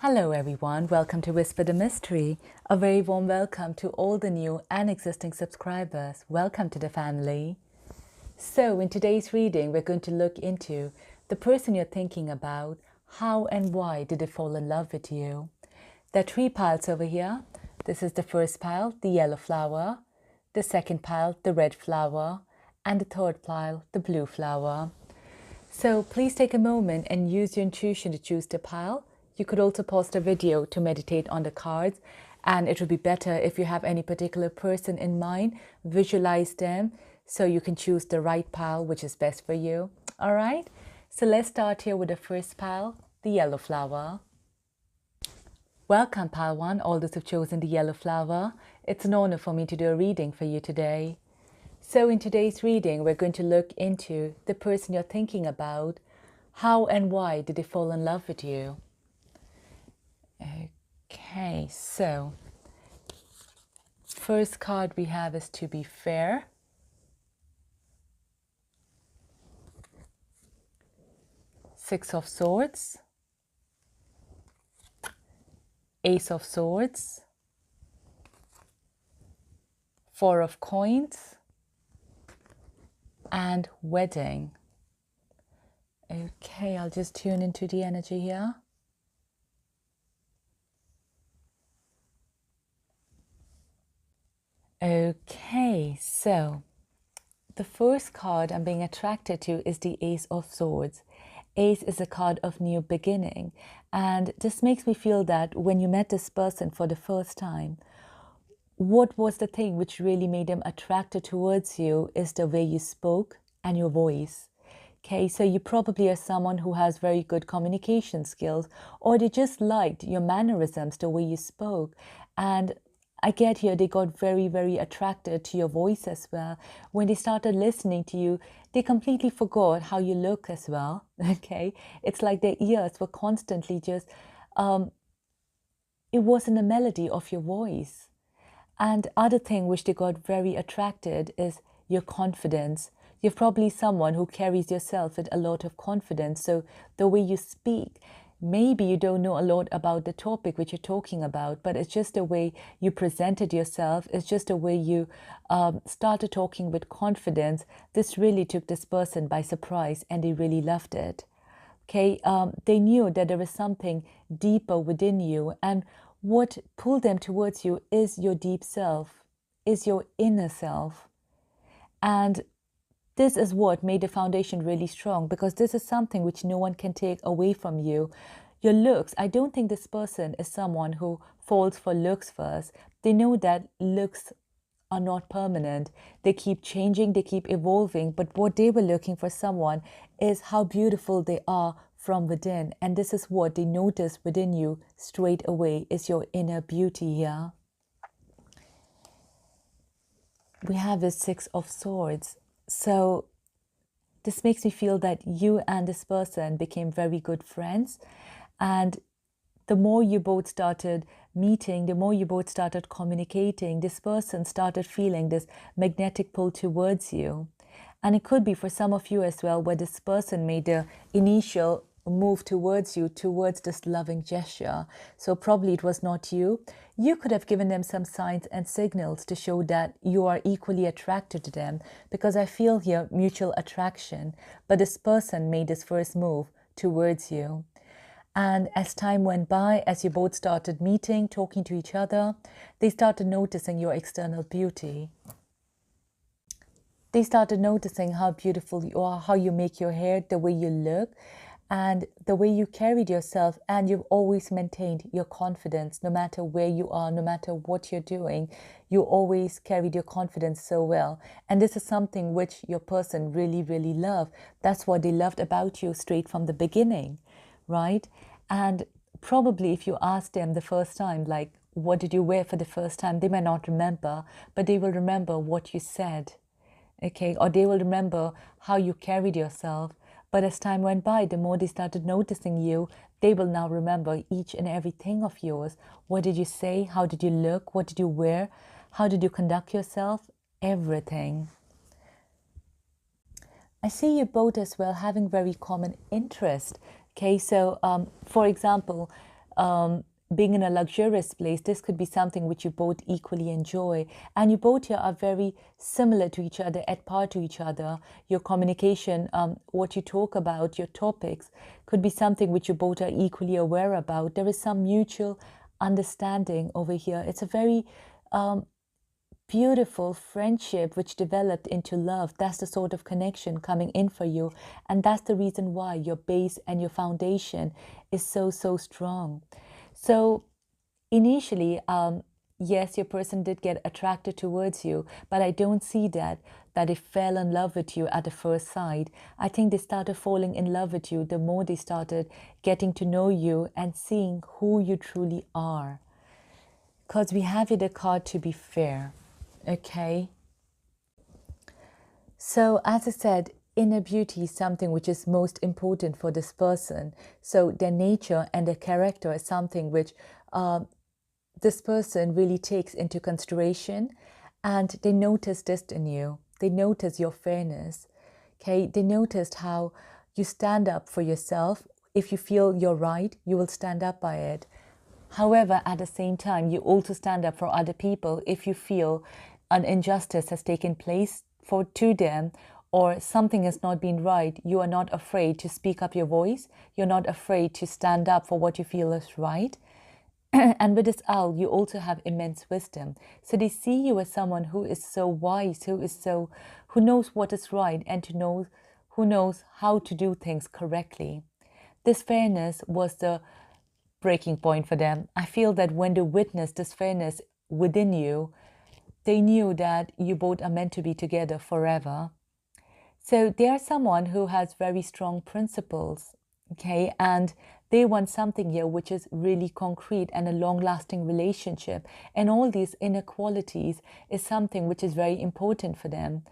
Hello everyone, welcome to Whisper the Mystery. A very warm welcome to all the new and existing subscribers. Welcome to the family. So in today's reading, we're going to look into the person you're thinking about. How and why did they fall in love with you? There are three piles over here. This is the first pile, the yellow flower. The second pile, the red flower. And the third pile, the blue flower. So please take a moment and use your intuition to choose the pile. You could also pause the video to meditate on the cards, and it would be better if you have any particular person in mind, visualize them so you can choose the right pile which is best for you. All right, so let's start here with the first pile, the yellow flower. Welcome pile 1, all those who've chosen the yellow flower. It's an honor for me to do a reading for you today. So in today's reading, we're going to look into the person you're thinking about. How and why did they fall in love with you? Okay, so first card we have is to be fair. Six of Swords. Ace of Swords. Four of Coins. And Wedding. Okay, I'll just tune into the energy here. Okay, so the first card I'm being attracted to is the Ace of Swords. Ace is a card of new beginning, and this makes me feel that when you met this person for the first time, what was the thing which really made them attracted towards you is the way you spoke and your voice. Okay, so you probably are someone who has very good communication skills, or they just liked your mannerisms, the way you spoke. And I get here, they got very, very attracted to your voice as well. When they started listening to you, they completely forgot how you look as well. Okay, it's like their ears were constantly just, it wasn't a melody of your voice. And other thing which they got very attracted is your confidence. You're probably someone who carries yourself with a lot of confidence. So the way you speak, maybe you don't know a lot about the topic which you're talking about, but it's just the way you presented yourself. It's just the way you started talking with confidence. This really took this person by surprise, and they really loved it. Okay, they knew that there was something deeper within you, and what pulled them towards you is your deep self, is your inner self. And this is what made the foundation really strong, because this is something which no one can take away from you. Your looks, I don't think this person is someone who falls for looks first. They know that looks are not permanent. They keep changing, they keep evolving, but what they were looking for someone is how beautiful they are from within. And this is what they notice within you straight away, is your inner beauty here. We have the Six of Swords. So this makes me feel that you and this person became very good friends. And the more you both started meeting, the more you both started communicating, this person started feeling this magnetic pull towards you. And it could be for some of you as well, where this person made the initial move towards you, towards this loving gesture. So probably it was not you. You could have given them some signs and signals to show that you are equally attracted to them, because I feel here mutual attraction. But this person made this first move towards you. And as time went by, as you both started meeting, talking to each other, they started noticing your external beauty. They started noticing how beautiful you are, how you make your hair, the way you look, and the way you carried yourself. And you've always maintained your confidence, no matter where you are, no matter what you're doing. You always carried your confidence so well. And this is something which your person really, really loved. That's what they loved about you straight from the beginning, right? And probably if you ask them the first time, like, what did you wear for the first time? They may not remember, but they will remember what you said, okay? Or they will remember how you carried yourself. But as time went by, the more they started noticing you, they will now remember each and everything of yours. What did you say? How did you look? What did you wear? How did you conduct yourself? Everything. I see you both as well having very common interest. Okay, so for example, being in a luxurious place, this could be something which you both equally enjoy. And you both here are very similar to each other, at par to each other. Your communication, what you talk about, your topics, could be something which you both are equally aware about. There is some mutual understanding over here. It's a very beautiful friendship which developed into love. That's the sort of connection coming in for you. And that's the reason why your base and your foundation is so, so strong. So initially, yes, your person did get attracted towards you, but I don't see that they fell in love with you at the first sight. I think they started falling in love with you the more they started getting to know you and seeing who you truly are. Because we have it a card to be fair. Okay, so as I said, inner beauty is something which is most important for this person. So their nature and their character is something which this person really takes into consideration, and they notice this in you. They notice your fairness. Okay, they noticed how you stand up for yourself. If you feel you're right, you will stand up by it. However, at the same time, you also stand up for other people if you feel an injustice has taken place to them, or something has not been right. You are not afraid to speak up your voice. You're not afraid to stand up for what you feel is right. And with this owl, you also have immense wisdom. So they see you as someone who is so wise, who knows what is right, and who knows how to do things correctly. This fairness was the breaking point for them. I feel that when they witnessed this fairness within you, they knew that you both are meant to be together forever. So they are someone who has very strong principles, okay? And they want something here which is really concrete and a long-lasting relationship. And all these inequalities is something which is very important for them.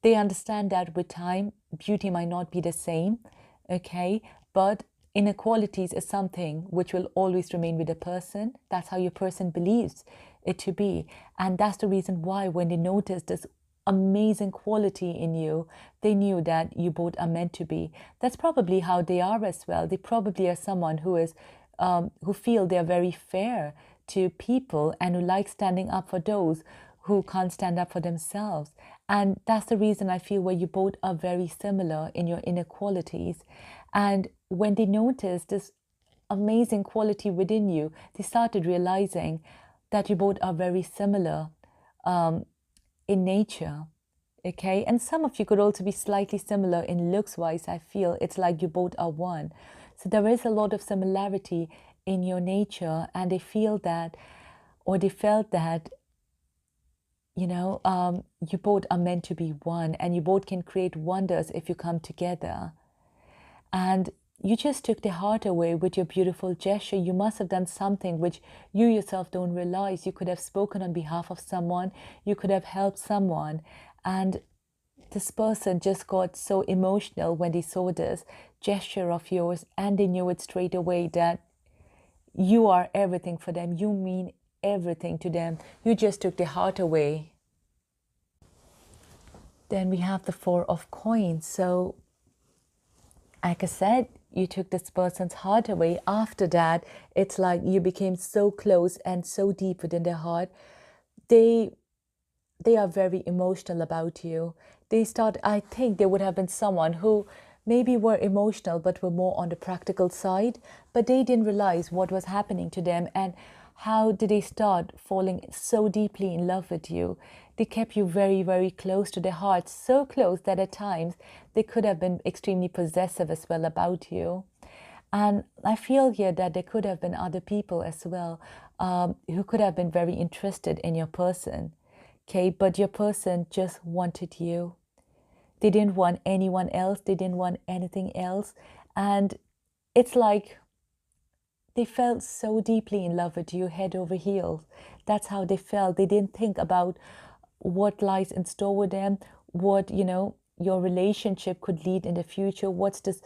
They understand that with time, beauty might not be the same, okay? But inequalities is something which will always remain with a person. That's how your person believes it to be. And that's the reason why when they noticed this amazing quality in you, they knew that you both are meant to be. That's probably how they are as well. They probably are someone who feel they're very fair to people and who like standing up for those who can't stand up for themselves. And that's the reason I feel where you both are very similar in your inequalities. And when they noticed this amazing quality within you, they started realizing that you both are very similar in nature, okay? And some of you could also be slightly similar in looks-wise. I feel it's like you both are one. So there is a lot of similarity in your nature, and they feel that, or they felt that, you know, you both are meant to be one, and you both can create wonders if you come together. And you just took their heart away with your beautiful gesture. You must have done something which you yourself don't realize. You could have spoken on behalf of someone. You could have helped someone. And this person just got so emotional when they saw this gesture of yours, and they knew it straight away that you are everything for them. You mean everything to them. You just took their heart away. Then we have the Four of Coins. So, like I said, you took this person's heart away. After that, it's like you became so close and so deep within their heart. They are very emotional about you. I think they would have been someone who maybe were emotional but were more on the practical side, but they didn't realize what was happening to them and how did they start falling so deeply in love with you. They kept you very, very close to their hearts, so close that at times they could have been extremely possessive as well about you. And I feel here that there could have been other people as well who could have been very interested in your person. Okay, but your person just wanted you. They didn't want anyone else. They didn't want anything else. And it's like they felt so deeply in love with you, head over heels. That's how they felt. They didn't think about what lies in store with them, what, you know, your relationship could lead in the future. What's this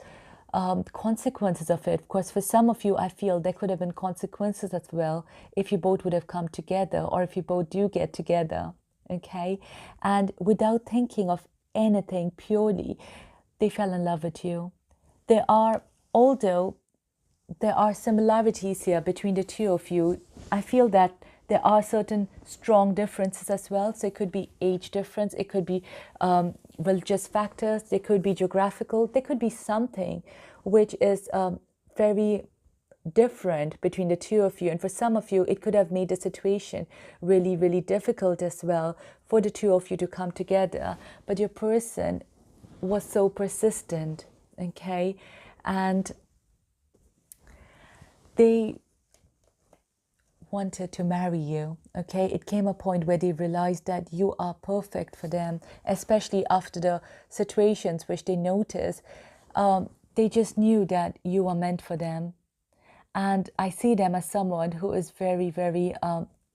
consequences of it? Because for some of you, I feel there could have been consequences as well if you both would have come together, or if you both do get together. Okay, and without thinking of anything, purely they fell in love with you. Although there are similarities here between the two of you. I feel that there are certain strong differences as well. So it could be age difference, it could be religious factors, there could be geographical, there could be something which is very different between the two of you. And for some of you, it could have made the situation really, really difficult as well for the two of you to come together. But your person was so persistent, okay? And they wanted to marry you, okay? It came a point where they realized that you are perfect for them, especially after the situations which they noticed. They just knew that you are meant for them. And I see them as someone who is very, very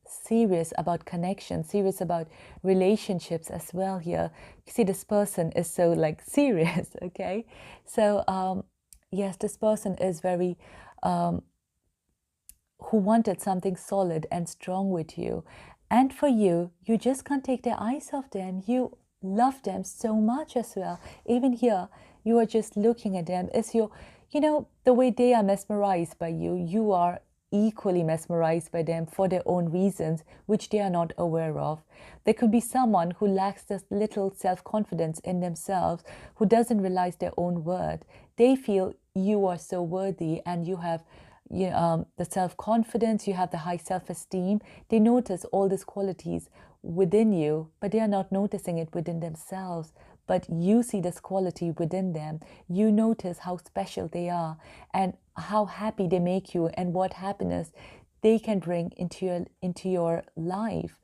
serious about connection, serious about relationships as well here. You see, this person is so like serious, okay? So yes, this person is very who wanted something solid and strong with you. And for you, you just can't take their eyes off them. You love them so much as well. Even here, you are just looking at them as you know, the way they are mesmerized by you, you are equally mesmerized by them for their own reasons, which they are not aware of. There could be someone who lacks this little self-confidence in themselves, who doesn't realize their own worth. They feel you are so worthy and you have the self-confidence, you have the high self-esteem. They notice all these qualities within you, but they are not noticing it within themselves. But you see this quality within them. You notice how special they are and how happy they make you and what happiness they can bring into your life.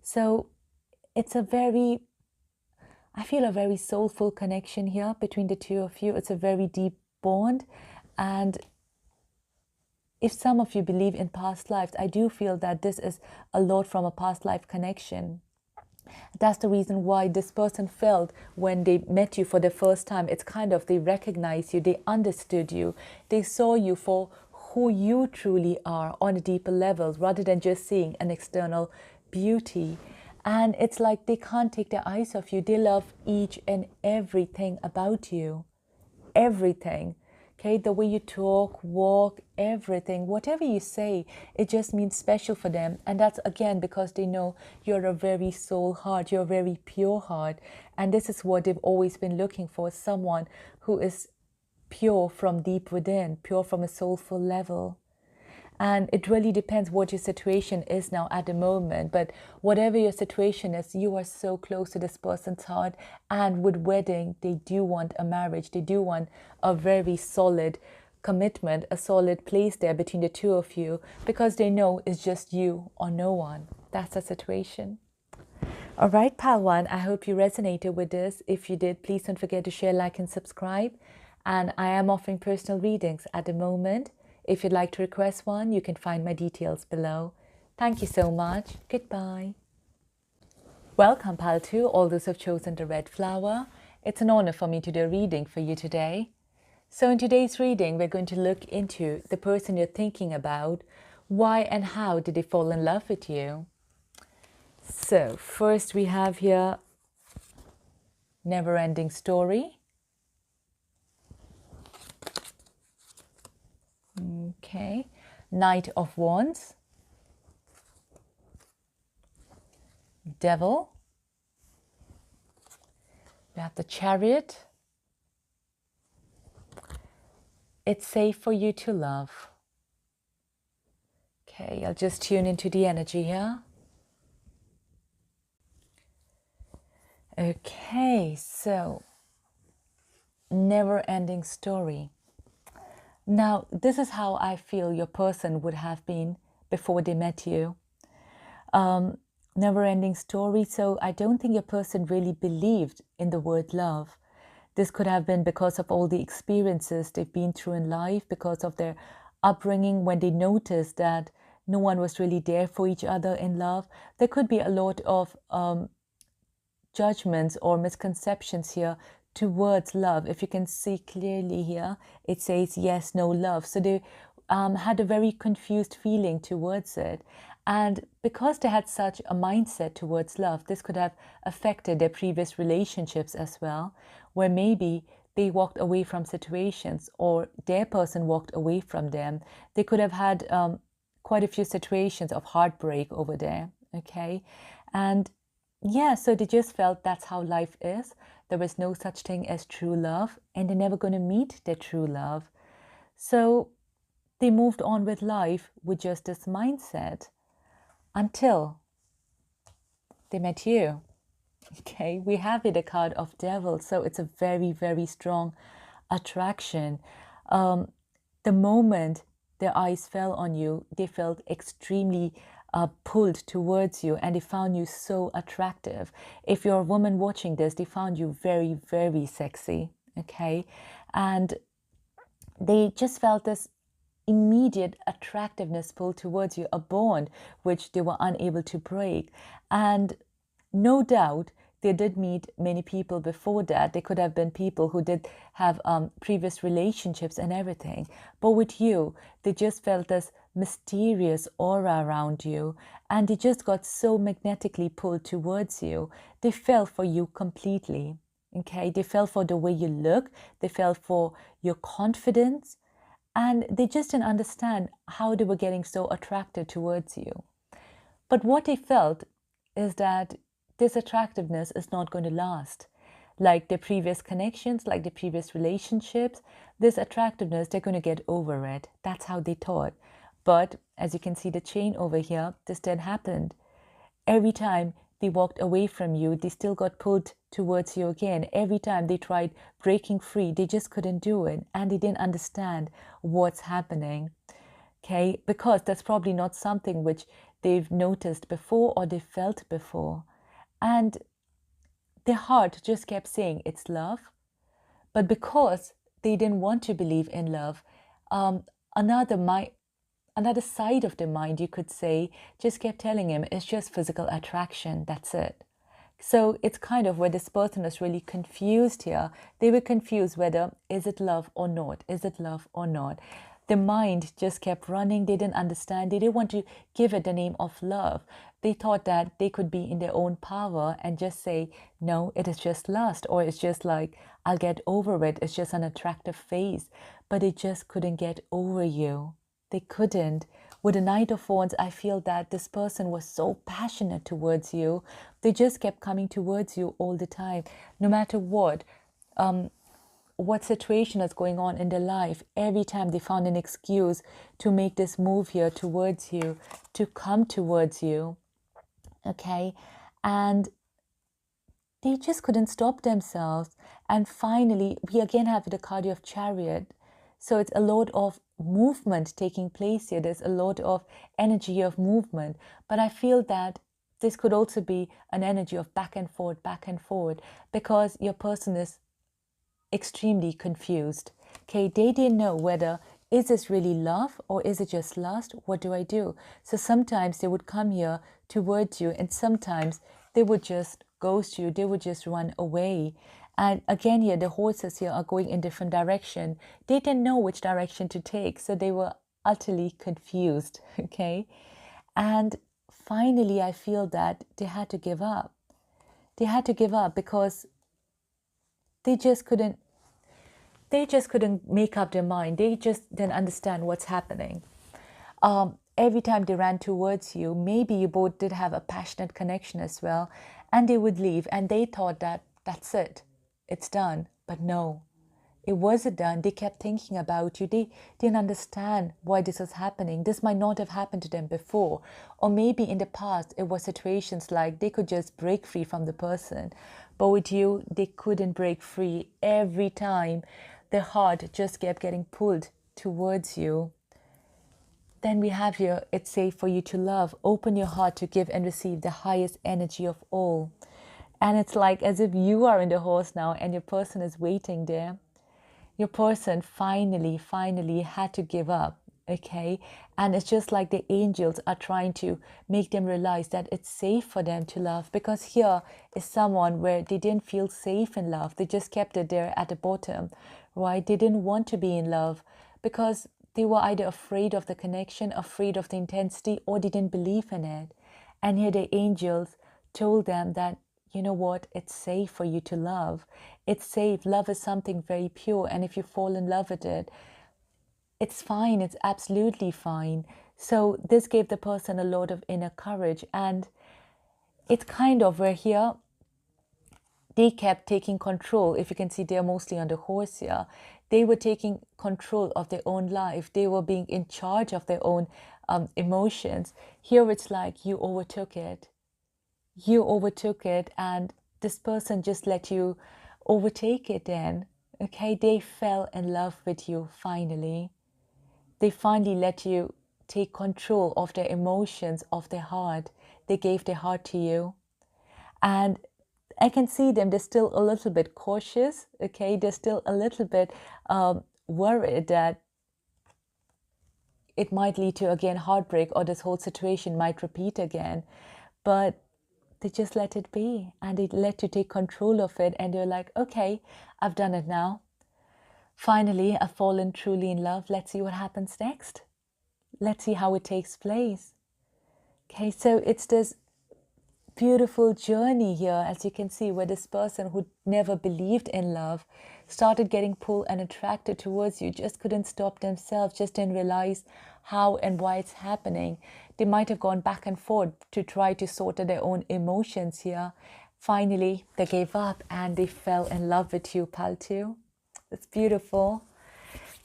So it's I feel a very soulful connection here between the two of you. It's a very deep bond. And if some of you believe in past lives, I do feel that this is a lot from a past life connection. That's the reason why this person felt when they met you for the first time. It's kind of they recognized you, they understood you, they saw you for who you truly are on a deeper level rather than just seeing an external beauty. And it's like they can't take their eyes off you. They love each and everything about you. Everything. Okay, the way you talk, walk, everything, whatever you say, it just means special for them. And that's again because they know you're a very soul heart, you're a very pure heart. And this is what they've always been looking for, someone who is pure from deep within, pure from a soulful level. And it really depends what your situation is now at the moment. But whatever your situation is, you are so close to this person's heart. And with wedding, they do want a marriage. They do want a very solid commitment, a solid place there between the two of you, because they know it's just you or no one. That's the situation. All right, pal one, I hope you resonated with this. If you did, please don't forget to share, like, and subscribe. And I am offering personal readings at the moment. If you'd like to request one, you can find my details below. Thank you so much. Goodbye. Welcome, pal 2, all those who have chosen the red flower. It's an honor for me to do a reading for you today. So in today's reading, we're going to look into the person you're thinking about. Why and how did they fall in love with you? So first we have here never-ending story. Okay, Knight of Wands, Devil, we have the Chariot, it's safe for you to love. Okay, I'll just tune into the energy here. Okay, so never-ending story. Now, this is how I feel your person would have been before they met you. Never-ending story, so I don't think your person really believed in the word love. This could have been because of all the experiences they've been through in life, because of their upbringing, when they noticed that no one was really there for each other in love. There could be a lot of judgments or misconceptions here towards love. If you can see clearly here, it says yes, no love. So they had a very confused feeling towards it. And because they had such a mindset towards love, this could have affected their previous relationships as well, where maybe they walked away from situations, or their person walked away from them. They could have had quite a few situations of heartbreak over there, okay? And yeah, so they just felt that's how life is. There was no such thing as true love, and they're never going to meet their true love. So they moved on with life with just this mindset until they met you. Okay, we have here the card of devil, so it's a very, very strong attraction. The moment their eyes fell on you, they felt extremely pulled towards you, and they found you so attractive. If you're a woman watching this, they found you very, very sexy, okay? And they just felt this immediate attractiveness pull towards you, a bond which they were unable to break. And no doubt they did meet many people before that. They could have been people who did have previous relationships and everything. But with you, they just felt this mysterious aura around you, and they just got so magnetically pulled towards you. They fell for you completely. Okay, they fell for the way you look. They fell for your confidence, and they just didn't understand how they were getting so attracted towards you. But what they felt is that this attractiveness is not going to last. Like the previous connections, like the previous relationships, this attractiveness, they're going to get over it. That's how they thought. But as you can see the chain over here, this then happened. Every time they walked away from you, they still got pulled towards you again. Every time they tried breaking free, they just couldn't do it, and they didn't understand what's happening. Okay, because that's probably not something which they've noticed before or they felt before. And their heart just kept saying it's love. But because they didn't want to believe in love, another side of the mind, you could say, just kept telling him it's just physical attraction, that's it. So it's kind of where this person was really confused here. They were confused whether is it love or not, is it love or not. The mind just kept running. They didn't understand. They didn't want to give it the name of love. They thought that they could be in their own power and just say, no, it is just lust, or it's just like, I'll get over it. It's just an attractive face. But they just couldn't get over you. They couldn't. With the Knight of Wands, I feel that this person was so passionate towards you. They just kept coming towards you all the time, no matter what situation is going on in their life. Every time they found an excuse to make this move here towards you, to come towards you, okay? And they just couldn't stop themselves. And finally, we again have the card of Chariot. So it's a lot of movement taking place here. There's a lot of energy of movement. But I feel that this could also be an energy of back and forth, because your person is extremely confused. Okay, they didn't know whether is this really love or is it just lust? What do I do? So sometimes they would come here towards you, and sometimes they would just ghost you. They would just run away. And again, here the horses here are going in different direction. They didn't know which direction to take, so they were utterly confused. Okay, and finally, I feel that they had to give up. They had to give up because they just couldn't make up their mind. They just didn't understand what's happening. Every time they ran towards you, maybe you both did have a passionate connection as well, and they would leave, and they thought that that's it, it's done. But no, it wasn't done. They kept thinking about you. They didn't understand why this was happening. This might not have happened to them before, or maybe in the past it was situations like they could just break free from the person, but with you they couldn't break free. Every time their heart just kept getting pulled towards you. Then we have here, it's safe for you to love. Open your heart to give and receive the highest energy of all. And it's like as if you are in the horse now and your person is waiting there. Your person finally had to give up, okay? And it's just like the angels are trying to make them realize that it's safe for them to love, because here is someone where they didn't feel safe in love. They just kept it there at the bottom, right? They didn't want to be in love because they were either afraid of the connection, afraid of the intensity, or they didn't believe in it. And here the angels told them that you know what, it's safe for you to love. It's safe. Love is something very pure. And if you fall in love with it, it's fine. It's absolutely fine. So this gave the person a lot of inner courage. And it's kind of where here they kept taking control. If you can see, they're mostly on the horse here. They were taking control of their own life. They were being in charge of their own emotions. Here it's like you overtook it. You overtook it, and this person just let you overtake it then. Okay, they fell in love with you finally. They finally let you take control of their emotions, of their heart. They gave their heart to you. And I can see them, they're still a little bit cautious, okay? They're still a little bit worried that it might lead to, again, heartbreak, or this whole situation might repeat again. But they just let it be, and they let you take control of it, and you're like, okay, I've done it now. Finally, I've fallen truly in love. Let's see what happens next. Let's see how it takes place. Okay, so it's this beautiful journey here, as you can see, where this person who never believed in love started getting pulled and attracted towards you, just couldn't stop themselves, just didn't realize how and why it's happening. They might have gone back and forth to try to sort out their own emotions here. Finally, they gave up and they fell in love with you, Paltu. It's beautiful.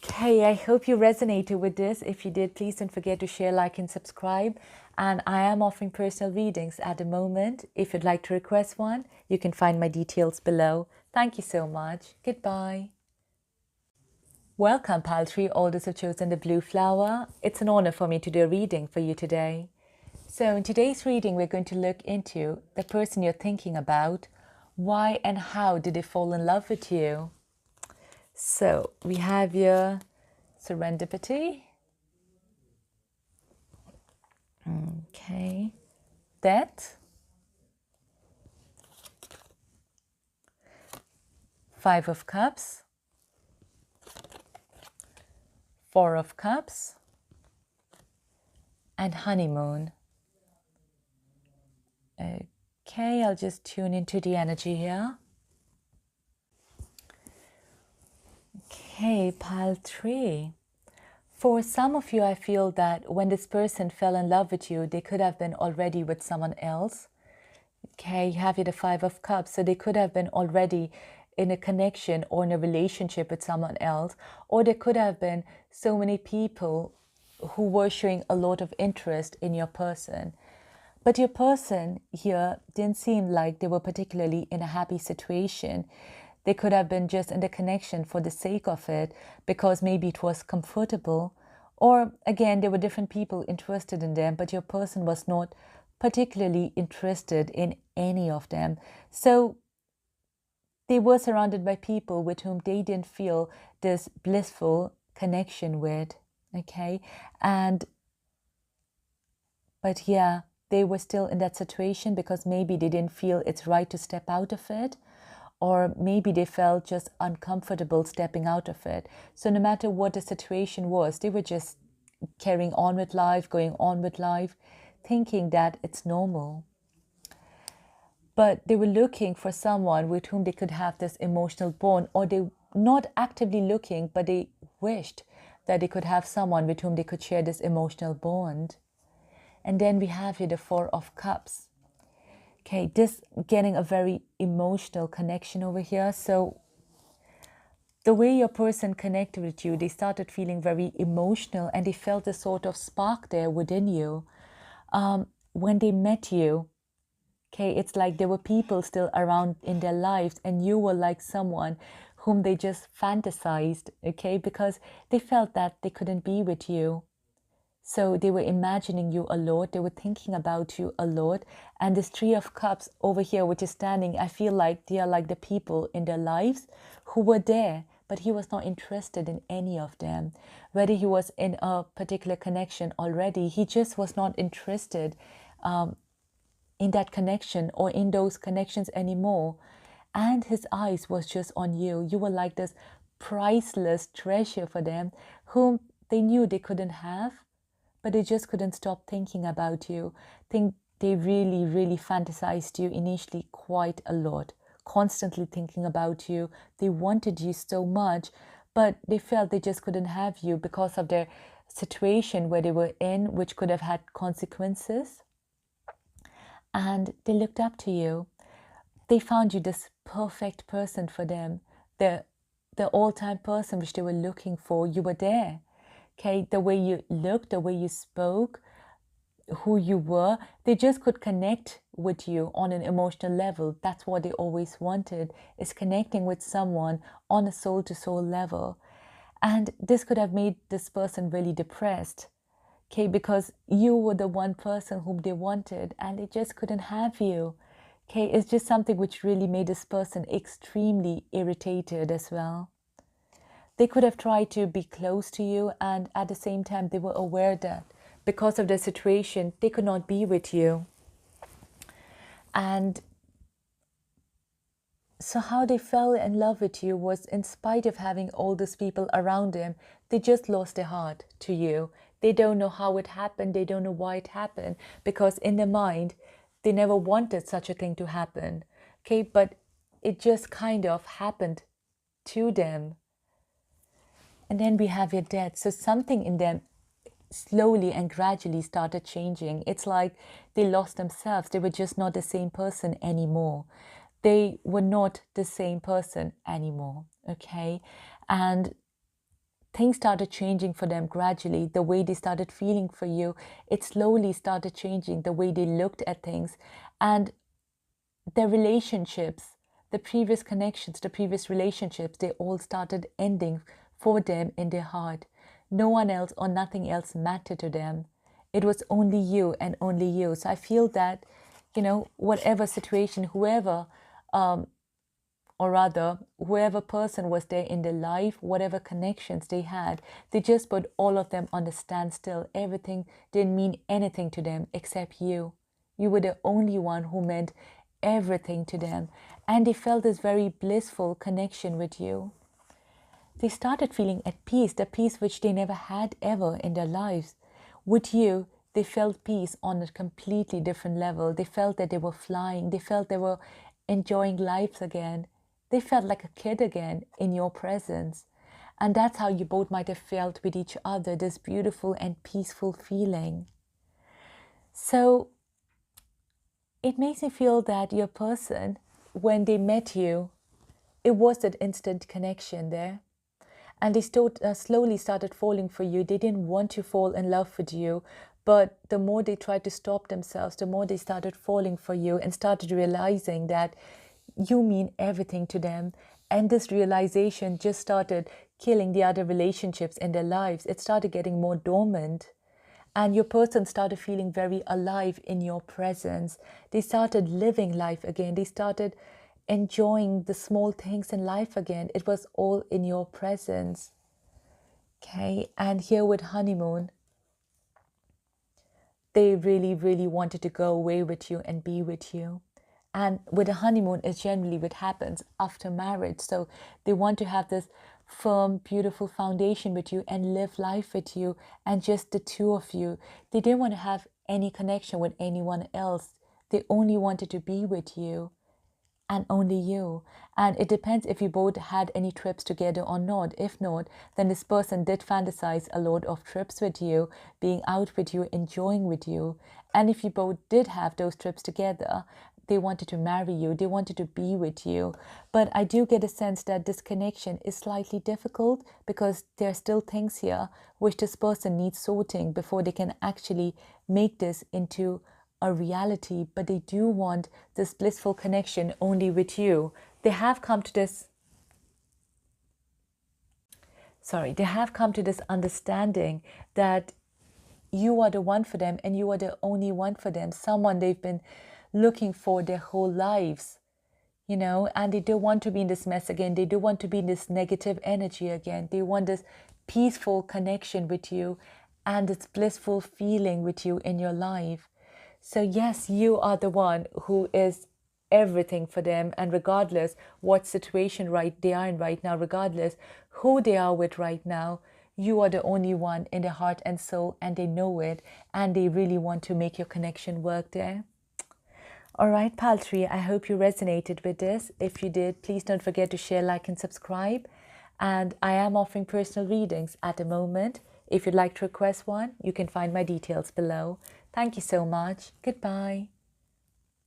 Okay, I hope you resonated with this. If you did, please don't forget to share, like, and subscribe. And I am offering personal readings at the moment. If you'd like to request one, you can find my details below. Thank you so much. Goodbye. Welcome, Paltry. All those who've chosen the blue flower. It's an honor for me to do a reading for you today. So in today's reading, we're going to look into the person you're thinking about. Why and how did they fall in love with you? So we have your serendipity. Okay. Death. 5 of Cups. 4 of Cups. And honeymoon. Okay, I'll just tune into the energy here. Okay, pile 3. For some of you, I feel that when this person fell in love with you, they could have been already with someone else. Okay, you have here the 5 of Cups, so they could have been already in a connection or in a relationship with someone else, or there could have been so many people who were showing a lot of interest in your person. But your person here didn't seem like they were particularly in a happy situation. They could have been just in the connection for the sake of it, because maybe it was comfortable. Or again, there were different people interested in them, but your person was not particularly interested in any of them. So they were surrounded by people with whom they didn't feel this blissful connection with. Okay. But yeah, they were still in that situation because maybe they didn't feel it's right to step out of it, or maybe they felt just uncomfortable stepping out of it. So no matter what the situation was, they were just carrying on with life, going on with life, thinking that it's normal. But they were looking for someone with whom they could have this emotional bond, or they not actively looking, but they wished that they could have someone with whom they could share this emotional bond. And then we have here the 4 of Cups. Okay, this getting a very emotional connection over here. So the way your person connected with you, they started feeling very emotional, and they felt a sort of spark there within you. When they met you, okay, it's like there were people still around in their lives, and you were like someone whom they just fantasized, okay, because they felt that they couldn't be with you. So they were imagining you a lot. They were thinking about you a lot. And this 3 of Cups over here, which is standing, I feel like they are like the people in their lives who were there, but he was not interested in any of them. Whether he was in a particular connection already, he just was not interested in that connection or in those connections anymore. And his eyes was just on you. You were like this priceless treasure for them, whom they knew they couldn't have, but they just couldn't stop thinking about you. they really, really fantasized you initially quite a lot, constantly thinking about you. They wanted you so much, but they felt they just couldn't have you because of their situation where they were in, which could have had consequences. And they looked up to you. They found you this perfect person for them, the all-time person which they were looking for. You were there. Okay, the way you looked, the way you spoke, who you were, they just could connect with you on an emotional level. That's what they always wanted, is connecting with someone on a soul-to-soul level. And this could have made this person really depressed, okay, because you were the one person whom they wanted and they just couldn't have you. Okay, it's just something which really made this person extremely irritated as well. They could have tried to be close to you, and at the same time they were aware that because of their situation they could not be with you. And so how they fell in love with you was, in spite of having all these people around them, they just lost their heart to you. They don't know how it happened, they don't know why it happened, because in their mind they never wanted such a thing to happen. Okay, but it just kind of happened to them. And then we have your death. So something in them slowly and gradually started changing. It's like they lost themselves. They were just not the same person anymore. They were not the same person anymore, okay? And things started changing for them gradually. The way they started feeling for you, it slowly started changing, the way they looked at things. And their relationships, the previous connections, the previous relationships, they all started ending for them in their heart. No one else or nothing else mattered to them. It was only you and only you. So I feel that, whatever situation, whoever person was there in their life, whatever connections they had, they just put all of them on the standstill. Everything didn't mean anything to them except you. You were the only one who meant everything to them. And they felt this very blissful connection with you. They started feeling at peace, the peace which they never had ever in their lives. With you, they felt peace on a completely different level. They felt that they were flying. They felt they were enjoying life again. They felt like a kid again in your presence. And that's how you both might have felt with each other, this beautiful and peaceful feeling. So it makes me feel that your person, when they met you, it was that instant connection there. And they slowly started falling for you. They didn't want to fall in love with you, but the more they tried to stop themselves, the more they started falling for you and started realizing that you mean everything to them. And this realization just started killing the other relationships in their lives. It started getting more dormant. And your person started feeling very alive in your presence. They started living life again. They started enjoying the small things in life again. It was all in your presence. Okay, and here with honeymoon, they really, really wanted to go away with you and be with you. And with a honeymoon, it's generally what happens after marriage. So they want to have this firm, beautiful foundation with you and live life with you, and just the two of you. They didn't want to have any connection with anyone else. They only wanted to be with you and only you. And it depends if you both had any trips together or not. If not, then this person did fantasize a lot of trips with you, being out with you, enjoying with you. And if you both did have those trips together, they wanted to marry you, they wanted to be with you. But I do get a sense that this connection is slightly difficult, because there are still things here which this person needs sorting before they can actually make this into a reality. But they do want this blissful connection only with you. They have come to this understanding that you are the one for them and you are the only one for them, someone they've been looking for their whole lives, and they don't want to be in this mess again. They don't want to be in this negative energy again. They want this peaceful connection with you and this blissful feeling with you in your life. So yes, you are the one who is everything for them, and regardless what situation they are in right now, regardless who they are with right now, you are the only one in their heart and soul, and they know it, and they really want to make your connection work there. All right, Paltry, I hope you resonated with this. If you did, please don't forget to share, like, and subscribe. And I am offering personal readings at the moment. If you'd like to request one, you can find my details below. Thank you so much. Goodbye.